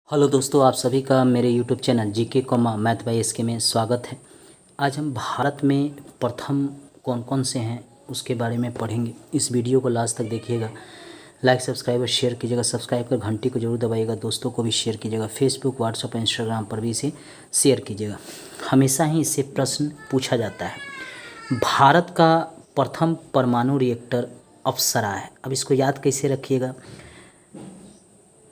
Hello दोस्तों, आप सभी का मेरे YouTube channel GK comma math by SK में स्वागत है। आज हम भारत में प्रथम कौन कौन से हैं उसके बारे में पढ़ेंगे। इस वीडियो को लास्ट तक देखिएगा। लाइक सब्सक्राइब और शेयर कीजिएगा। सब्सक्राइब कर घंटी को जरूर दबाइएगा। दोस्तों को भी शेयर कीजिएगा। फेसबुक, व्हाट्सएप, इंस्टाग्राम पर भी इसे शेयर कीजिएगा। हमेशा ही इससे प्रश्न पूछा जाता है। भारत का प्रथम परमाणु रिएक्टर अप्सरा है। अब इसको याद कैसे रखिएगा।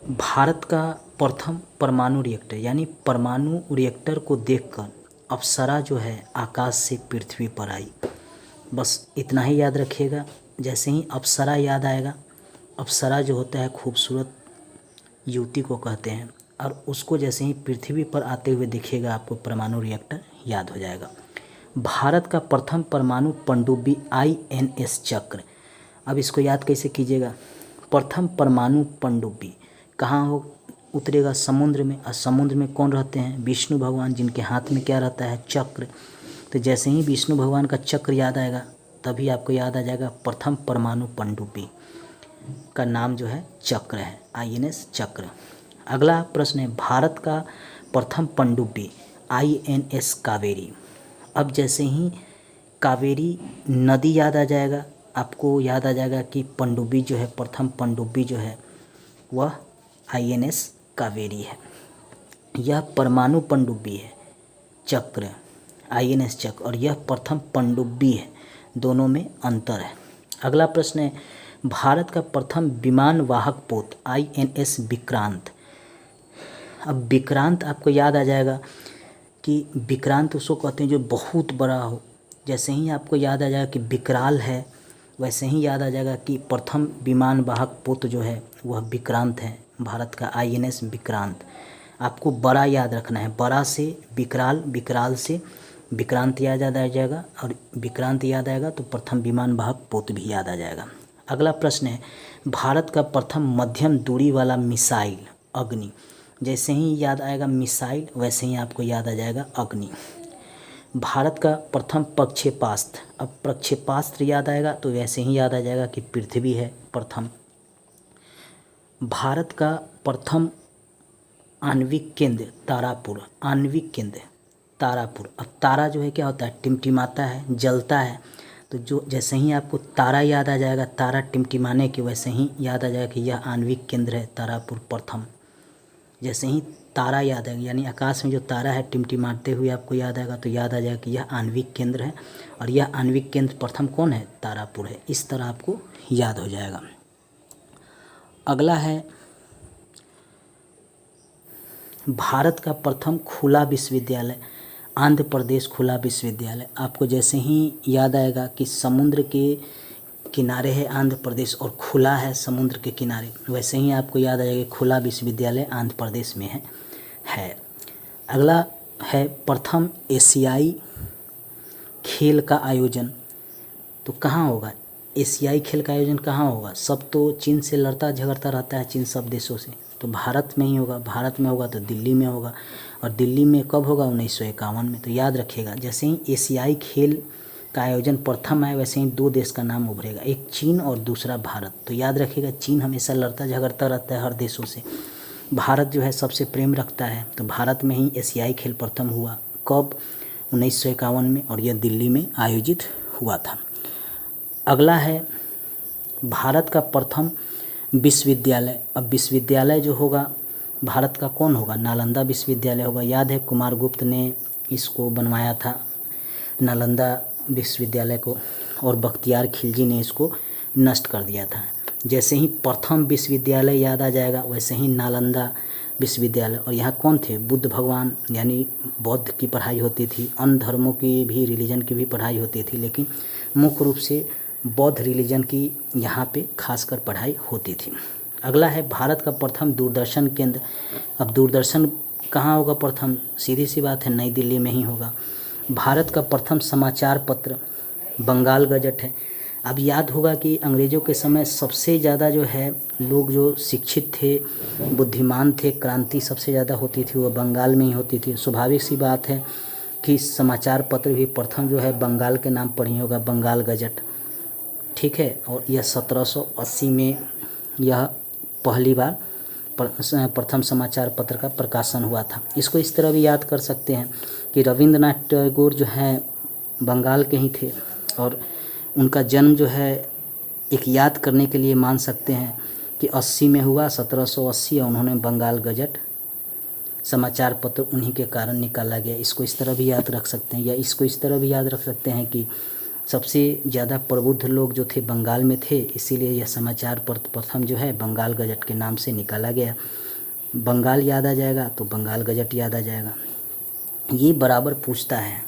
भारत का प्रथम परमाणु रिएक्टर यानी परमाणु रिएक्टर को देखकर अप्सरा जो है आकाश से पृथ्वी पर आई। बस इतना ही याद रखिएगा। जैसे ही अप्सरा याद आएगा, अप्सरा जो होता है खूबसूरत युवती को कहते हैं, और उसको जैसे ही पृथ्वी पर आते हुए दिखेगा आपको परमाणु रिएक्टर याद हो जाएगा। भारत का प्रथम परमाणु पनडुब्बी INS चक्र। अब इसको याद कैसे कीजिएगा। प्रथम परमाणु पनडुब्बी कहाँ हो उतरेगा? समुद्र में। और समुद्र में कौन रहते हैं? विष्णु भगवान, जिनके हाथ में क्या रहता है? चक्र। तो जैसे ही विष्णु भगवान का चक्र याद आएगा तभी आपको याद आ जाएगा प्रथम परमाणु पनडुब्बी का नाम जो है चक्र है, INS चक्र। अगला प्रश्न है, भारत का प्रथम पनडुब्बी INS कावेरी। अब जैसे ही कावेरी नदी याद आ जाएगा, आपको याद आ जाएगा कि पनडुब्बी जो है, प्रथम पनडुब्बी जो है वह INS कावेरी है। यह परमाणु पनडुब्बी है चक्र, INS चक्र, और यह प्रथम पनडुब्बी है। दोनों में अंतर है। अगला प्रश्न है, भारत का प्रथम विमान वाहक पोत INS विक्रांत। अब विक्रांत आपको याद आ जाएगा कि विक्रांत उसको कहते हैं जो बहुत बड़ा हो। जैसे ही आपको याद आ जाएगा कि विकराल है, वैसे ही याद आ जाएगा कि प्रथम विमान वाहक पोत जो है वह विक्रांत है, भारत का INS विक्रांत। आपको बड़ा याद रखना है। बड़ा से विकराल, विकराल से विक्रांत याद आ जाएगा, और विक्रांत याद आएगा तो प्रथम विमान वाहक पोत भी याद आ जाएगा। अगला प्रश्न है, भारत का प्रथम मध्यम दूरी वाला मिसाइल अग्नि। जैसे ही याद आएगा मिसाइल, वैसे ही आपको याद आ जाएगा अग्नि। भारत का प्रथम प्रक्षेपास्त्र। अब प्रक्षेपास्त्र याद आएगा तो वैसे ही याद आ जाएगा कि पृथ्वी है प्रथम। भारत का प्रथम आणविक केंद्र तारापुर। आणविक केंद्र तारापुर। अब तारा जो है क्या होता है? टिमटिमाता है, जलता है। तो जो जैसे ही आपको तारा याद आ जाएगा, तारा टिमटिमाने के, वैसे ही याद आ जाएगा कि यह आणविक केंद्र है तारापुर प्रथम। जैसे ही तारा याद आएगा यानी आकाश में जो तारा है टिमटिमाते हुए आपको याद आएगा तो याद आ जाएगा कि यह आणविक केंद्र है, और यह आणविक केंद्र प्रथम कौन है? तारापुर है। इस तरह आपको याद हो जाएगा। अगला है, भारत का प्रथम खुला विश्वविद्यालय आंध्र प्रदेश खुला विश्वविद्यालय। आपको जैसे ही याद आएगा कि समुद्र के किनारे है आंध्र प्रदेश और खुला है समुद्र के किनारे, वैसे ही आपको याद आ जाएगा खुला विश्वविद्यालय आंध्र प्रदेश में है। अगला है, प्रथम एशियाई खेल का आयोजन तो कहाँ होगा? एशियाई खेल का आयोजन कहाँ होगा? सब तो चीन से लड़ता झगड़ता रहता है, चीन सब देशों से, तो भारत में ही होगा। भारत में होगा तो दिल्ली में होगा, और दिल्ली में कब होगा? 1951 में। तो याद रखिएगा, जैसे ही एशियाई खेल का आयोजन प्रथम है, वैसे ही दो देश का नाम उभरेगा, एक चीन और दूसरा भारत। तो याद रखिएगा, चीन हमेशा लड़ता झगड़ता रहता है हर देशों से, भारत जो है सबसे प्रेम रखता है। तो भारत में ही एशियाई खेल प्रथम हुआ। कब? 1951 में, और यह दिल्ली में आयोजित हुआ था। अगला है, भारत का प्रथम विश्वविद्यालय। अब विश्वविद्यालय जो होगा भारत का कौन होगा? नालंदा विश्वविद्यालय होगा। याद है कुमारगुप्त ने इसको बनवाया था नालंदा विश्वविद्यालय को, और बख्तियार खिलजी ने इसको नष्ट कर दिया था। जैसे ही प्रथम विश्वविद्यालय याद आ जाएगा, वैसे ही नालंदा विश्वविद्यालय। और यहाँ कौन थे? बुद्ध भगवान, यानी बौद्ध की पढ़ाई होती थी। अन्य धर्मों की भी, रिलीजन की भी पढ़ाई होती थी, लेकिन मुख्य रूप से बौद्ध रिलीजन की यहाँ पे खासकर पढ़ाई होती थी। अगला है, भारत का प्रथम दूरदर्शन केंद्र। अब दूरदर्शन कहाँ होगा प्रथम? सीधी सी बात है, नई दिल्ली में ही होगा। भारत का प्रथम समाचार पत्र बंगाल गजट है। अब याद होगा कि अंग्रेज़ों के समय सबसे ज़्यादा जो है लोग जो शिक्षित थे, बुद्धिमान थे, क्रांति सबसे ज़्यादा होती थी वो बंगाल में ही होती थी। स्वाभाविक सी बात है कि समाचार पत्र भी प्रथम जो है बंगाल के नाम पर ही होगा, बंगाल गजट। ठीक है, और यह 1780 में यह पहली बार प्रथम समाचार पत्र का प्रकाशन हुआ था। इसको इस तरह भी याद कर सकते हैं कि रविंद्रनाथ टैगोर जो है बंगाल के ही थे और उनका जन्म जो है एक याद करने के लिए मान सकते हैं कि 80 में हुआ, 1780, और उन्होंने बंगाल गजट समाचार पत्र उन्हीं के कारण निकाला गया। इसको इस तरह भी याद रख सकते हैं, या इसको इस तरह भी याद रख सकते हैं कि सबसे ज़्यादा प्रबुद्ध लोग जो थे बंगाल में थे, इसीलिए यह समाचार पत्र प्रथम जो है बंगाल गजट के नाम से निकाला गया। बंगाल याद आ जाएगा तो बंगाल गजट याद आ जाएगा। ये बराबर पूछता है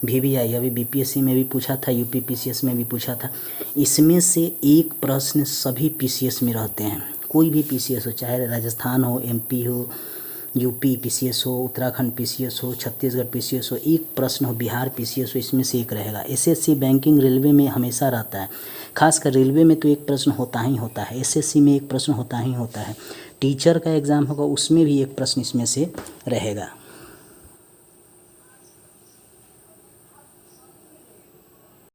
VVI, अभी BPSC में भी पूछा था, UP PCS में भी पूछा था। इसमें से एक प्रश्न सभी PCS में रहते हैं, कोई भी PCS हो, चाहे राजस्थान हो, MP हो, UP PCS हो, उत्तराखंड PCS हो, छत्तीसगढ़ PCS हो, एक प्रश्न हो, बिहार PCS हो, इसमें से एक रहेगा। SSC बैंकिंग रेलवे में हमेशा रहता है, खासकर रेलवे में तो एक प्रश्न होता ही होता है, SSC में एक प्रश्न होता ही होता है। टीचर का एग्ज़ाम होगा उसमें भी एक प्रश्न इसमें से रहेगा।